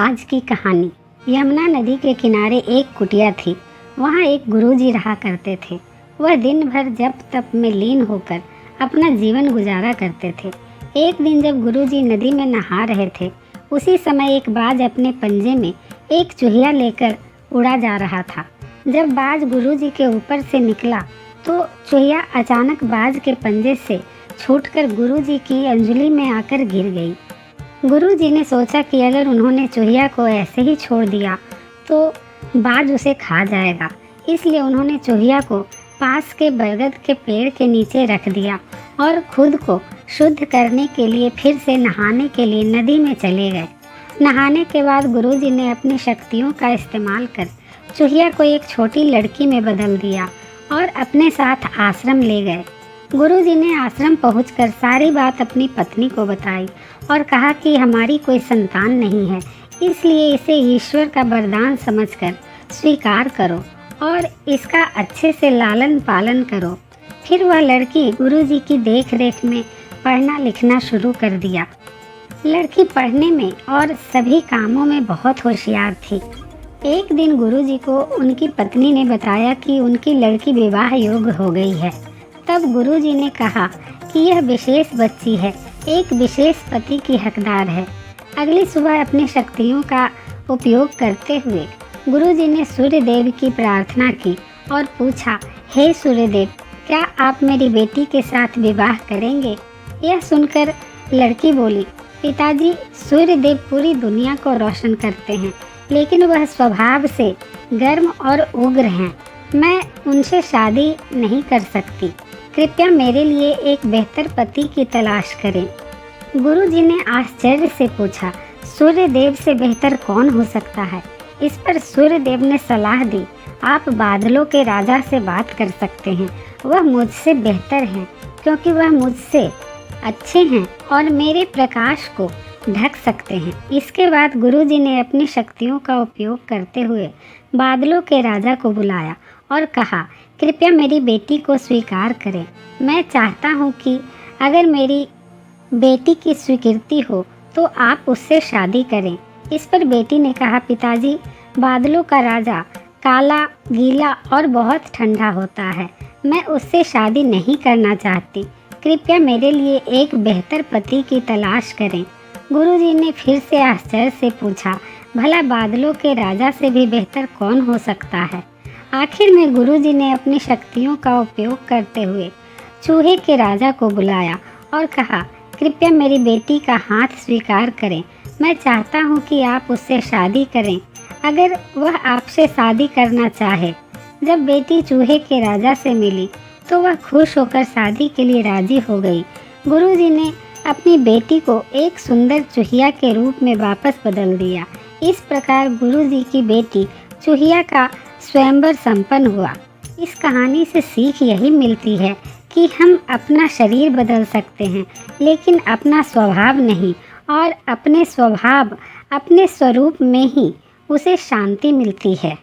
आज की कहानी। यमुना नदी के किनारे एक कुटिया थी। वहाँ एक गुरुजी रहा करते थे। वह दिन भर जप तप में लीन होकर अपना जीवन गुजारा करते थे। एक दिन जब गुरुजी नदी में नहा रहे थे, उसी समय एक बाज अपने पंजे में एक चूहिया लेकर उड़ा जा रहा था। जब बाज गुरुजी के ऊपर से निकला तो चूहिया अचानक बाज के पंजे से छूटकर गुरुजी की अंजुली में आकर गिर गई। गुरुजी ने सोचा कि अगर उन्होंने चूहिया को ऐसे ही छोड़ दिया तो बाज उसे खा जाएगा, इसलिए उन्होंने चूहिया को पास के बरगद के पेड़ के नीचे रख दिया और खुद को शुद्ध करने के लिए फिर से नहाने के लिए नदी में चले गए। नहाने के बाद गुरुजी ने अपनी शक्तियों का इस्तेमाल कर चूहिया को एक छोटी लड़की में बदल दिया और अपने साथ आश्रम ले गए। गुरुजी ने आश्रम पहुंचकर सारी बात अपनी पत्नी को बताई और कहा कि हमारी कोई संतान नहीं है, इसलिए इसे ईश्वर का वरदान समझकर स्वीकार करो और इसका अच्छे से लालन पालन करो। फिर वह लड़की गुरुजी की देख रेख में पढ़ना लिखना शुरू कर दिया। लड़की पढ़ने में और सभी कामों में बहुत होशियार थी। एक दिन गुरुजी को उनकी पत्नी ने बताया कि उनकी लड़की विवाह योग्य हो गई है। तब गुरुजी ने कहा कि यह विशेष बच्ची है, एक विशेष पति की हकदार है। अगली सुबह अपनी शक्तियों का उपयोग करते हुए गुरुजी ने सूर्यदेव की प्रार्थना की और पूछा, हे सूर्यदेव, क्या आप मेरी बेटी के साथ विवाह करेंगे? यह सुनकर लड़की बोली, पिताजी, सूर्यदेव पूरी दुनिया को रोशन करते हैं, लेकिन वह स्वभाव से गर्म और उग्र हैं। मैं उनसे शादी नहीं कर सकती। कृपया मेरे लिए एक बेहतर पति की तलाश करें। गुरुजी ने आश्चर्य से पूछा, सूर्यदेव से बेहतर कौन हो सकता है? इस पर सूर्यदेव ने सलाह दी, आप बादलों के राजा से बात कर सकते हैं। वह मुझसे बेहतर हैं क्योंकि वह मुझसे अच्छे हैं और मेरे प्रकाश को ढक सकते हैं। इसके बाद गुरुजी ने अपनी शक्तियों का उपयोग करते हुए बादलों के राजा को बुलाया और कहा, कृपया मेरी बेटी को स्वीकार करें। मैं चाहता हूँ कि अगर मेरी बेटी की स्वीकृति हो तो आप उससे शादी करें। इस पर बेटी ने कहा, पिताजी, बादलों का राजा काला, गीला और बहुत ठंडा होता है। मैं उससे शादी नहीं करना चाहती। कृपया मेरे लिए एक बेहतर पति की तलाश करें। गुरुजी ने फिर से आश्चर्य से पूछा, भला बादलों के राजा से भी बेहतर कौन हो सकता है? आखिर में गुरुजी ने अपनी शक्तियों का उपयोग करते हुए चूहे के राजा को बुलाया और कहा, कृपया मेरी बेटी का हाथ स्वीकार करें। मैं चाहता हूँ कि आप उससे शादी करें अगर वह आपसे शादी करना चाहे। जब बेटी चूहे के राजा से मिली तो वह खुश होकर शादी के लिए राजी हो गई। गुरुजी ने अपनी बेटी को एक सुंदर चूहिया के रूप में वापस बदल दिया। इस प्रकार गुरुजी की बेटी चूहिया का स्वयंवर संपन्न हुआ। इस कहानी से सीख यही मिलती है कि हम अपना शरीर बदल सकते हैं, लेकिन अपना स्वभाव नहीं, और अपने स्वभाव, अपने स्वरूप में ही उसे शांति मिलती है।